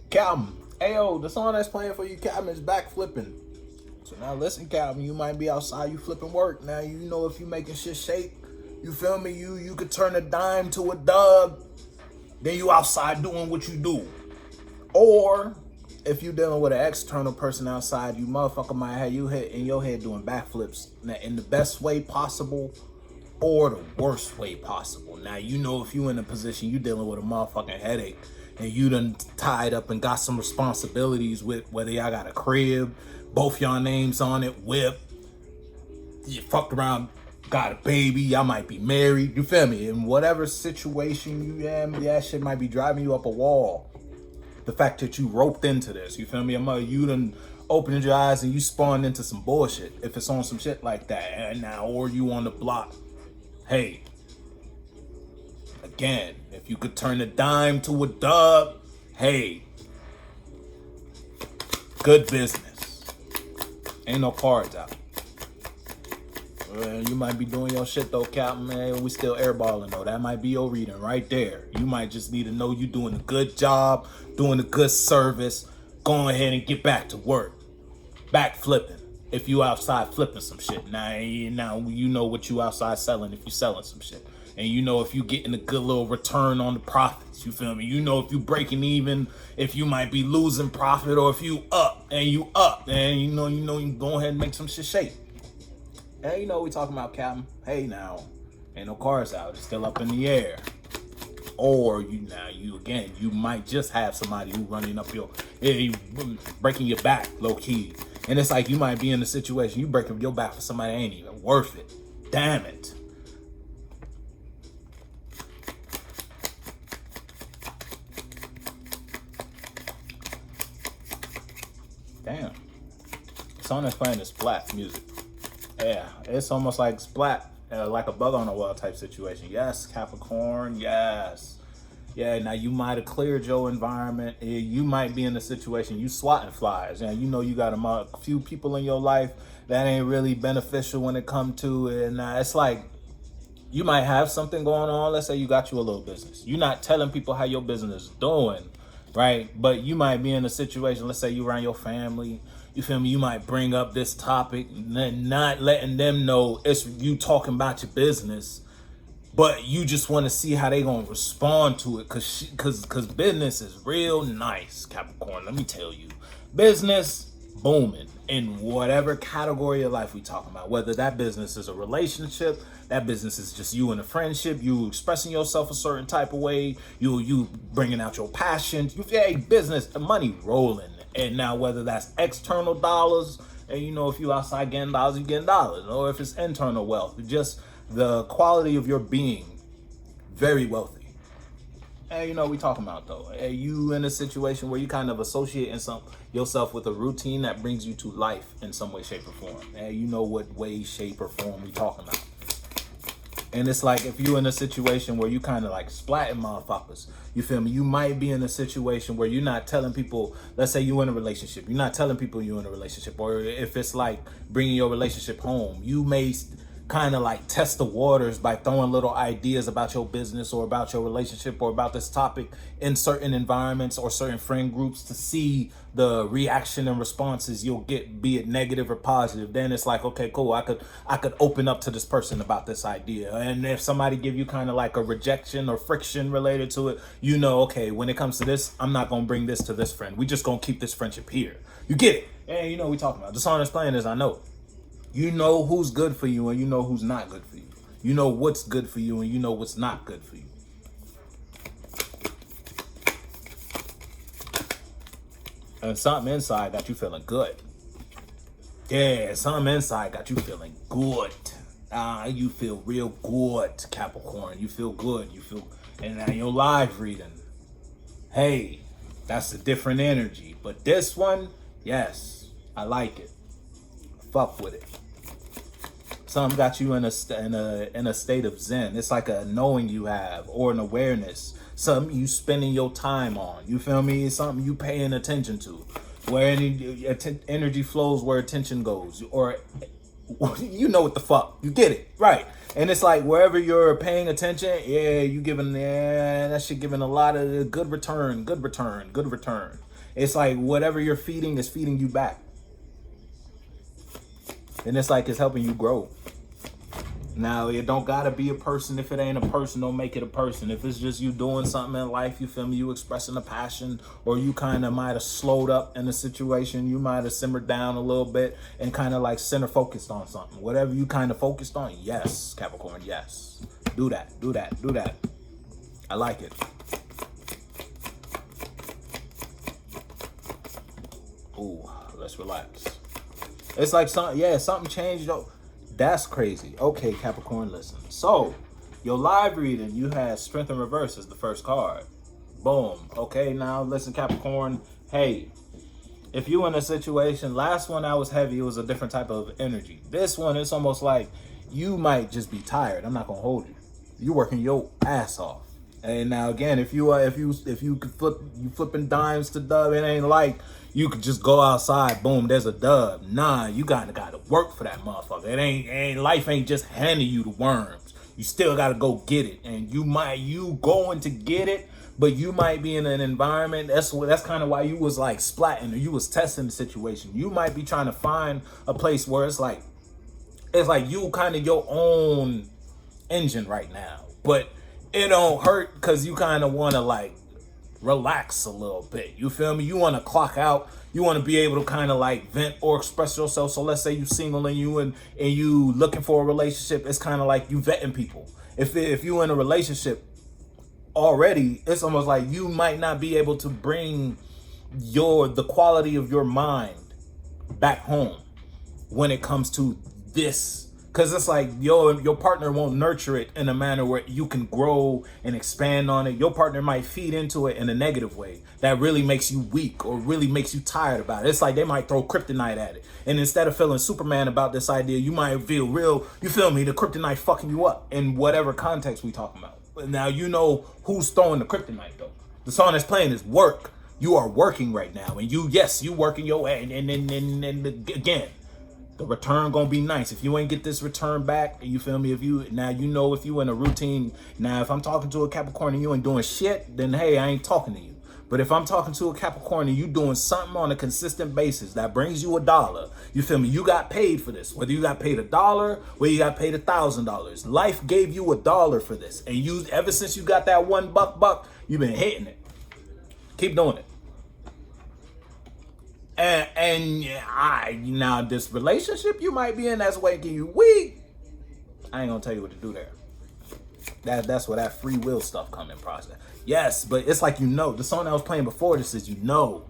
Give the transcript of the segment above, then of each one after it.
Calvin. Ayo, the song that's playing for you, Calvin, is Back Flipping. So now listen, Calvin, you might be outside, you flipping work. Now you know if you making shit shake, you feel me? You could turn a dime to a dub, then you outside doing what you do. Or if you dealing with an external person outside, you motherfucker might have you hit in your head doing backflips in the best way possible or the worst way possible. Now you know if you in a position you dealing with a motherfucking headache and you done tied up and got some responsibilities with whether y'all got a crib, both y'all names on it, whip, you fucked around, got a baby, y'all might be married, you feel me? In whatever situation you in, that shit might be driving you up a wall. The fact that you roped into this, you feel me? You done opened your eyes and you spawned into some bullshit if it's on some shit like that. And now, or you on the block. Hey, again, if you could turn a dime to a dub, hey, good business. Ain't no cards out. You might be doing your shit though, Captain, man. We still airballing though. That might be your reading right there. You might just need to know you doing a good job, doing a good service. Go ahead and get back to work. Back flipping. If you outside flipping some shit. Now you know what you outside selling if you selling some shit. And you know if you getting a good little return on the profits. You feel me? You know if you breaking even, if you might be losing profit, or if you up. And you know you go ahead and make some shit shake. Hey, you know we talking about, Captain. Hey, now, ain't no cars out. It's still up in the air. Or you might just have somebody who running up breaking your back, low key. And it's like you might be in a situation, you break up your back for somebody that ain't even worth it. Damn it. Damn. The song that's playing is Splat music. Yeah, it's almost like Splat, like a bug on a wall type situation. Yes, Capricorn, yes. Yeah, now you might have cleared your environment. You might be in a situation, you swatting flies. And you know you got a few people in your life that ain't really beneficial when it come to it. And it's like, you might have something going on. Let's say you got you a little business. You're not telling people how your business is doing, right? But you might be in a situation, let's say you around your family, you feel me? You might bring up this topic, not letting them know it's you talking about your business, but you just want to see how they gonna respond to it, cause business is real nice, Capricorn. Let me tell you, business booming in whatever category of life we talking about. Whether that business is a relationship, that business is just you in a friendship, you expressing yourself a certain type of way, you bringing out your passion, business, the money rolling. And now whether that's external dollars, and you know if you outside getting dollars, you getting dollars, or if it's internal wealth, just the quality of your being, very wealthy. And you know we talking about though, you in a situation where you kind of associating yourself with a routine that brings you to life in some way, shape, or form. And you know what way, shape, or form we talking about. And it's like if you're in a situation where you kind of like splatting motherfuckers, you feel me? You might be in a situation where you're not telling people, let's say you're in a relationship, you're not telling people you're in a relationship. Or if it's like bringing your relationship home, you may kind of like test the waters by throwing little ideas about your business or about your relationship or about this topic in certain environments or certain friend groups to see the reaction and responses you'll get, be it negative or positive. Then it's like, okay, cool, I could open up to this person about this idea. And if somebody give you kind of like a rejection or friction related to it, you know, okay, when it comes to this, I'm not gonna bring this to this friend. We just gonna keep this friendship here. You get it? And you know what we talking about. The song that's playing is I Know. You know who's good for you and you know who's not good for you. You know what's good for you and you know what's not good for you. And something inside got you feeling good. Yeah, something inside got you feeling good. You feel real good, Capricorn. You feel good. You feel, and now your live reading. Hey, that's a different energy. But this one, yes, I like it. Fuck with it. Something got you in a state of zen. It's like a knowing you have or an awareness. Something you spending your time on. You feel me? It's something you paying attention to. Where energy flows, where attention goes. Or You know what the fuck. You get it. Right. And it's like wherever you're paying attention, yeah, you giving, yeah, that shit giving a lot of good return, good return, good return. It's like whatever you're feeding is feeding you back. And it's like it's helping you grow. Now, it don't gotta be a person. If it ain't a person, don't make it a person. If it's just you doing something in life, you feel me, you expressing a passion, or you kind of might have slowed up in a situation, you might have simmered down a little bit and kind of like center focused on something. Whatever you kind of focused on, yes, Capricorn, yes. Do that, do that, do that. I like it. Ooh, let's relax. It's like something changed though. That's crazy. Okay, Capricorn, listen. So, your live reading, you had Strength in Reverse as the first card. Boom. Okay, now listen, Capricorn. Hey, if you in a situation, last one I was heavy, it was a different type of energy. This one, it's almost like you might just be tired. I'm not gonna hold you. You working your ass off. And now again, if you could flipping dimes to dub, it ain't like you could just go outside, boom, there's a dub. Nah, you gotta work for that motherfucker. It ain't life ain't just handing you the worms. You still gotta go get it. And you going to get it, but you might be in an environment, that's kind of why you was like splatting, or you was testing the situation. You might be trying to find a place where it's like you kind of your own engine right now. But it don't hurt because you kind of want to like relax a little bit. You feel me? You want to clock out. You want to be able to kind of like vent or express yourself. So let's say you single and you looking for a relationship. It's kind of like you vetting people. If you in a relationship already, it's almost like you might not be able to bring the quality of your mind back home when it comes to this. Because it's like your partner won't nurture it in a manner where you can grow and expand on it. Your partner might feed into it in a negative way that really makes you weak or really makes you tired about it. It's like they might throw kryptonite at it. And instead of feeling Superman about this idea, you might feel real, you feel me, the kryptonite fucking you up in whatever context we talking about. Now, you know who's throwing the kryptonite though. The song that's playing is work. You are working right now. And you working your ass. And again, the return gonna be nice. If you ain't get this return back, you feel me? If you in a routine, now if I'm talking to a Capricorn and you ain't doing shit, then hey, I ain't talking to you. But if I'm talking to a Capricorn and you doing something on a consistent basis that brings you $1, you feel me? You got paid for this. Whether you got paid $1, whether you got paid $1,000, life gave you $1 for this, and you ever since you got that $1 you've been hitting it. Keep doing it. And now this relationship you might be in that's making you weak, I ain't gonna tell you what to do there. That's where that free will stuff come in process. Yes, but it's like the song that I was playing before this is you know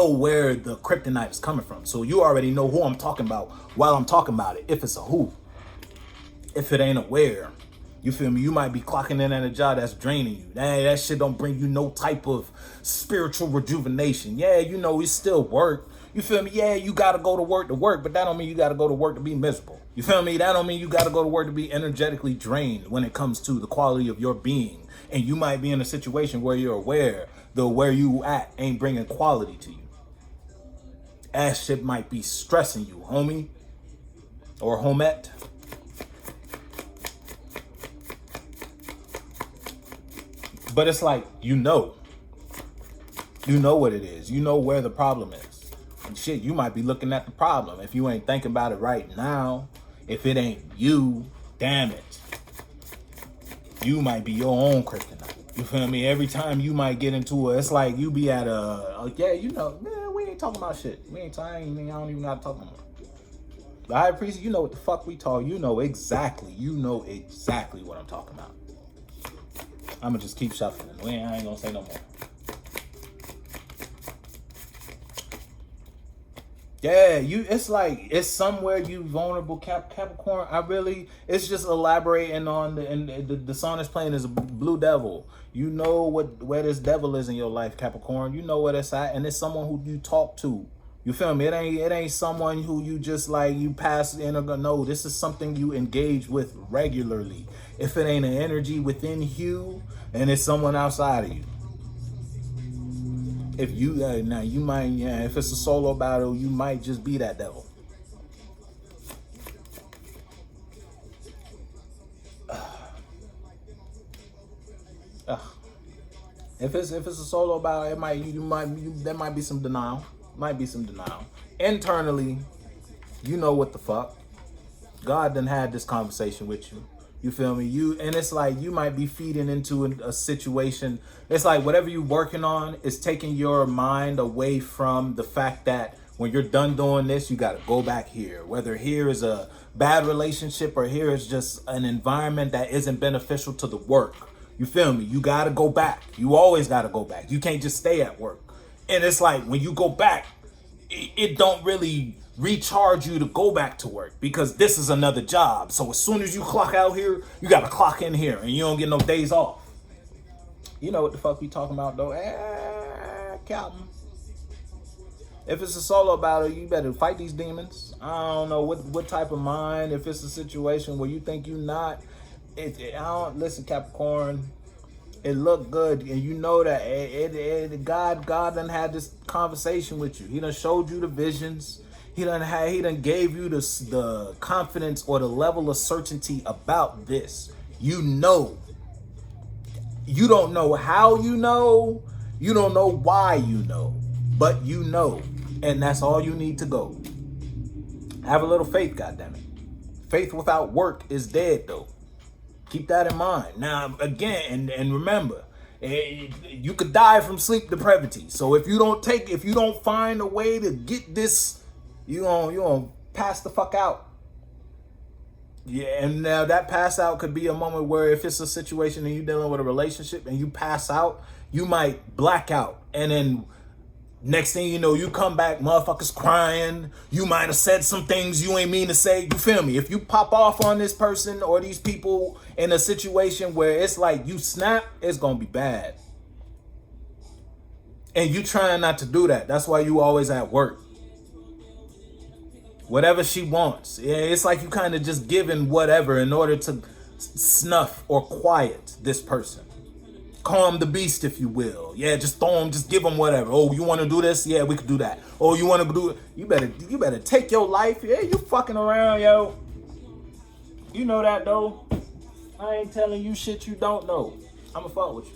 where the kryptonite is coming from. So you already know who I'm talking about while I'm talking about it. If it's a who, if it ain't a where. You feel me? You might be clocking in at a job that's draining you. That shit don't bring you no type of spiritual rejuvenation. Yeah, it's still work. You feel me? Yeah, you got to go to work, but that don't mean you got to go to work to be miserable. You feel me? That don't mean you got to go to work to be energetically drained when it comes to the quality of your being. And you might be in a situation where you're aware where you at ain't bringing quality to you. Ass shit might be stressing you, homie or homette. But it's like, you know what it is. You know where the problem is. And shit, you might be looking at the problem. If you ain't thinking about it right now, if it ain't you, damn it. You might be your own kryptonite. You feel me? Every time you might get into it's like you be at man, we ain't talking about shit. I don't even know how to talk no more. But I appreciate, you know what the fuck we talk. You know exactly what I'm talking about. I'm gonna just keep shuffling. I ain't gonna say no more. Yeah, it's somewhere you vulnerable Capricorn. It's just elaborating on the song that's playing is Blue Devil. You know where this devil is in your life, Capricorn. You know where that's at, and it's someone who you talk to. You feel me? It ain't someone who you just like you pass in or go. No, this is something you engage with regularly. If it ain't an energy within you, and it's someone outside of you. If you now you might if it's a solo battle, you might just be that devil. If it's a solo battle, there might be some denial. Might be some denial. Internally, you know what the fuck. God done had this conversation with you. You feel me? And it's like you might be feeding into a situation. It's like whatever you're working on is taking your mind away from the fact that when you're done doing this, you got to go back here. Whether here is a bad relationship or here is just an environment that isn't beneficial to the work. You feel me? You got to go back. You always got to go back. You can't just stay at work. And it's like when you go back, it don't really recharge you to go back to work because this is another job. So as soon as you clock out here, you got to clock in here and you don't get no days off. You know what the fuck we talking about though? Captain. If it's a solo battle, you better fight these demons. I don't know what type of mind. If it's a situation where you think you're not, I don't listen, Capricorn. It looked good, and you know that God done had this conversation with you. He done showed you the visions. He done gave you the confidence or the level of certainty about this. You know. You don't know how you know. You don't know why you know, but you know, and that's all you need to go. Have a little faith, goddammit. Faith without work is dead, though. Keep that in mind. Now, again, and remember, you could die from sleep depravity. So if you don't find a way to get this, you gonna pass the fuck out. Yeah, and now that pass out could be a moment where if it's a situation and you're dealing with a relationship and you pass out, you might black out. And then next thing you know, you come back, motherfuckers crying. You might have said some things you ain't mean to say. You feel me? If you pop off on this person or these people in a situation where it's like you snap, it's going to be bad. And you trying not to do that. That's why you always at work. Whatever she wants. Yeah, it's like you kind of just giving whatever in order to snuff or quiet this person. Calm the beast, if you will. Yeah, just throw him, just give him whatever. Oh, you want to do this? Yeah, we could do that. Oh, you want to do it? You better take your life. Yeah, you fucking around, yo. You know that, though. I ain't telling you shit you don't know. I'ma fuck with you.